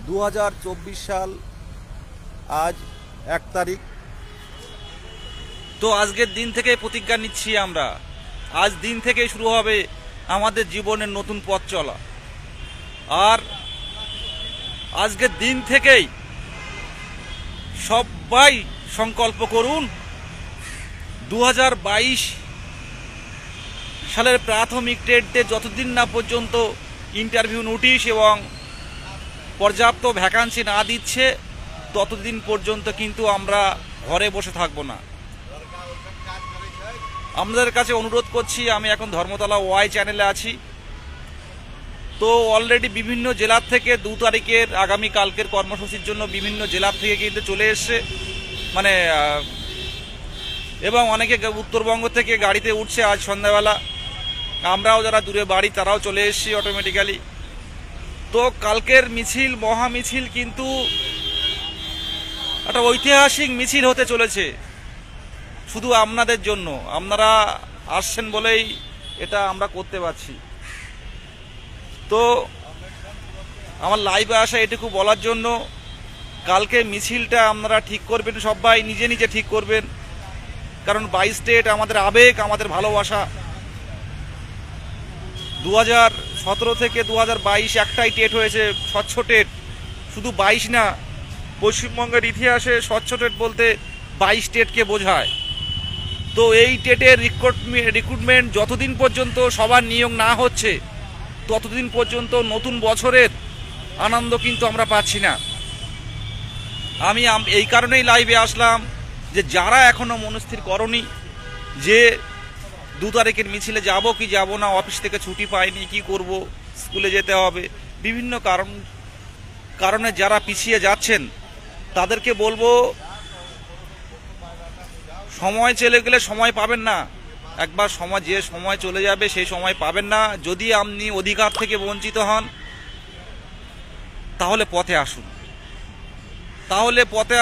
2024 সাল আজ 1 তারিখ। তো আজকের দিন থেকে প্রতিজ্ঞা নিচ্ছি আমরা, আজ দিন থেকে শুরু হবে আমাদের জীবনের নতুন পথ চলা। আর আজকের দিন থেকেই সবাই সংকল্প করুন 2022 সালের প্রাথমিক টেটে যতদিন না পর্যন্ত ইন্টারভিউ নোটিশ এবং পর্যাপ্ত ভ্যাকান্সি না দিচ্ছে ততদিন পর্যন্ত কিন্তু আমরা ঘরে বসে থাকবো না। আপনাদের কাছে অনুরোধ করছি, আমি এখন ধর্মতলা ওয়াই চ্যানেলে আছি। তো অলরেডি বিভিন্ন জেলার থেকে 2 তারিখের আগামীকালকের কর্মসূচির জন্য বিভিন্ন জেলার থেকে কিন্তু চলে এসছে, এবং অনেকে উত্তরবঙ্গ থেকে গাড়িতে উঠছে আজ সন্ধ্যাবেলা। আমরাও যারা দূরে বাড়ি তারাও চলে এসেছি অটোমেটিক্যালি। তো কালকের মিছিল, মহা মিছিল কিন্তু একটা ঐতিহাসিক মিছিল হতে চলেছে শুধু আপনাদের জন্য। আপনারা আসছেন বলেই এটা আমরা করতে পারছি। তো আমার লাইভে আসা এটুকু বলার জন্য, কালকে মিছিলটা আপনারা ঠিক করবেন, সবাই নিজে নিজে ঠিক করবেন, কারণ 22 স্টেট আমাদের আবেগ, আমাদের ভালোবাসা। 2017 থেকে 2022 একটাই টেট হয়েছে, স্বচ্ছ টেট। শুধু 22 না, পশ্চিমবঙ্গের ইতিহাসে স্বচ্ছ টেট বলতে 22 টেটকে বোঝায়। তো এই টেটের রিক্রুটমেন্ট যতদিন পর্যন্ত সবার নিয়োগ না হচ্ছে ততদিন পর্যন্ত নতুন বছরের আনন্দ কিন্তু আমরা পাচ্ছি না। আমি এই কারণেই লাইভে আসলাম যে যারা এখনো মনস্থির করনি যে 2 তারিখের মিছিলে যাব কি যাব না, অফিস থেকে ছুটি পাইনি, কি করব, স্কুলে যেতে হবে, বিভিন্ন কারণে যারা পিছিয়ে যাচ্ছেন তাদেরকে বলবো, সময় চলে গেলে সময় পাবেন না। একবার যে সময় চলে যাবে সেই সময় পাবেন না। যদি আপনি অধিকার থেকে বঞ্চিত হন তাহলে পথে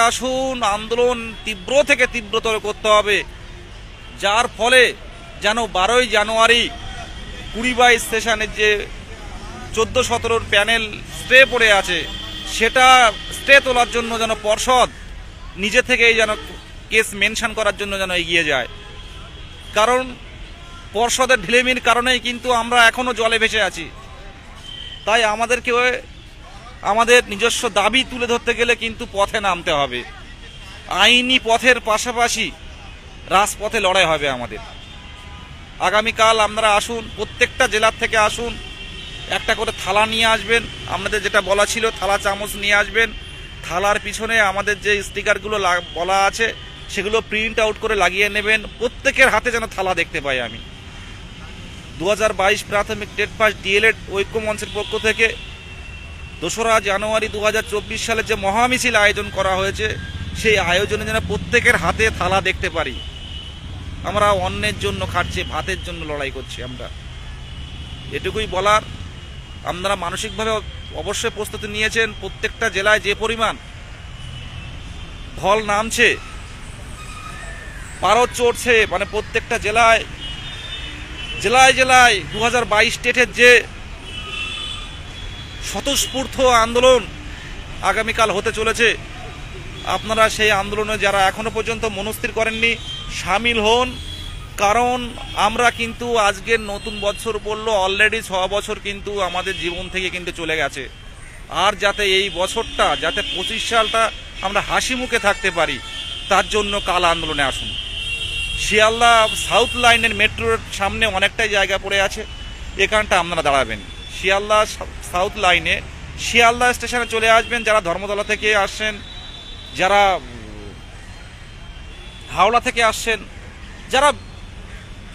আসুন, আন্দোলন তীব্র থেকে তীব্রতর করতে হবে, যার ফলে যেন 12ই জানুয়ারি 20-22 সেশনের যে 14-17 প্যানেল স্টে পড়ে আছে সেটা স্টে তোলার জন্য যেন পর্ষদ নিজে থেকেই যেন কেস মেনশন করার জন্য যেন এগিয়ে যায়। কারণ পর্ষদের ঢিলেমির কারণেই কিন্তু আমরা এখনো জলে ভেসে আছি। তাই আমাদেরকে আমাদের নিজস্ব দাবি তুলে ধরতে গেলে কিন্তু পথে নামতে হবে। আইনি পথের পাশাপাশি রাজপথে লড়াই হবে আমাদের। আগামীকাল আপনারা আসুন, প্রত্যেকটা জেলার থেকে আসুন, একটা করে থালা নিয়ে আসবেন। আপনাদের যেটা বলা ছিল থালা চামচ নিয়ে আসবেন। থালার পিছনে আমাদের যে স্টিকারগুলো বলা আছে সেগুলো প্রিন্ট আউট করে লাগিয়ে নেবেন। প্রত্যেকের হাতে যেন থালা দেখতে পাই আমি। 2022 প্রাথমিক টেট পাস ডিএলএড ঐক্য মঞ্চের পক্ষ থেকে 2রা জানুয়ারি 2024 সালে যে মহামিছিল আয়োজন করা হয়েছে সেই আয়োজনে যেন প্রত্যেকের হাতে থালা দেখতে পারি। আমরা অন্যের জন্য খাটছি, ভাতের জন্য লড়াই করছি আমরা, এটুকুই বলার। আপনারা মানসিকভাবে অবশ্যই প্রস্তুতি নিয়েছেন। প্রত্যেকটা জেলায় যে পরিমাণ ঢল নামছে, পারদ চড়ছে, প্রত্যেকটা জেলায় 2022 টেটের যে স্বতঃস্ফূর্ত আন্দোলন আগামীকাল হতে চলেছে, আপনারা সেই আন্দোলনে যারা এখনো পর্যন্ত মনস্থির করেননি সামিল হন। কারণ আমরা কিন্তু আজকের নতুন বছর পড়লো, অলরেডি 6 বছর কিন্তু আমাদের জীবন থেকে কিন্তু চলে গেছে। আর যাতে এই বছরটা, যাতে 25 সালটা আমরা হাসি মুখে থাকতে পারি, তার জন্য কাল আন্দোলনে আসুন। শিয়ালদা সাউথ লাইনের মেট্রোর সামনে অনেকটাই জায়গা পড়ে আছে, এখানটা আপনারা দাঁড়াবেন। শিয়ালদা সাউথ লাইনে শিয়ালদা স্টেশনে চলে আসবেন। যারা ধর্মতলা থেকে আসছেন, যারা হাওড়া থেকে আসছেন, যারা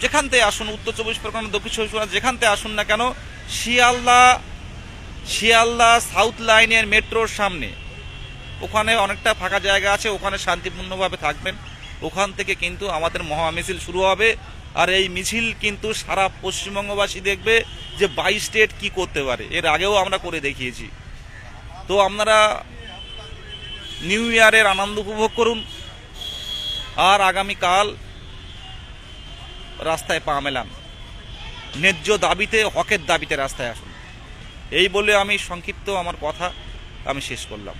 যেখান থেকে আসুন, উত্তর 24 পরগনা, দক্ষিণ 24 পরগনা, যেখান থেকে আসুন না কেন, শিয়ালদা সাউথ লাইনের মেট্রোর সামনে ওখানে অনেকটা ফাঁকা জায়গা আছে, ওখানে শান্তিপূর্ণভাবে থাকবেন। ওখান থেকে কিন্তু আমাদের মহামিছিল শুরু হবে। আর এই মিছিল কিন্তু সারা পশ্চিমবঙ্গবাসী দেখবে যে 22 স্টেট কি করতে পারে। এর আগেও আমরা করে দেখিয়েছি। তো আপনারা নিউ ইয়ারের আনন্দ উপভোগ করুন। আর আগামীকাল রাস্তায় পা মেলান, ন্যায্য দাবিতে, হকের দাবিতে রাস্তায় আসুন। এই বলে আমি সংক্ষিপ্ত আমার কথা আমি শেষ করলাম।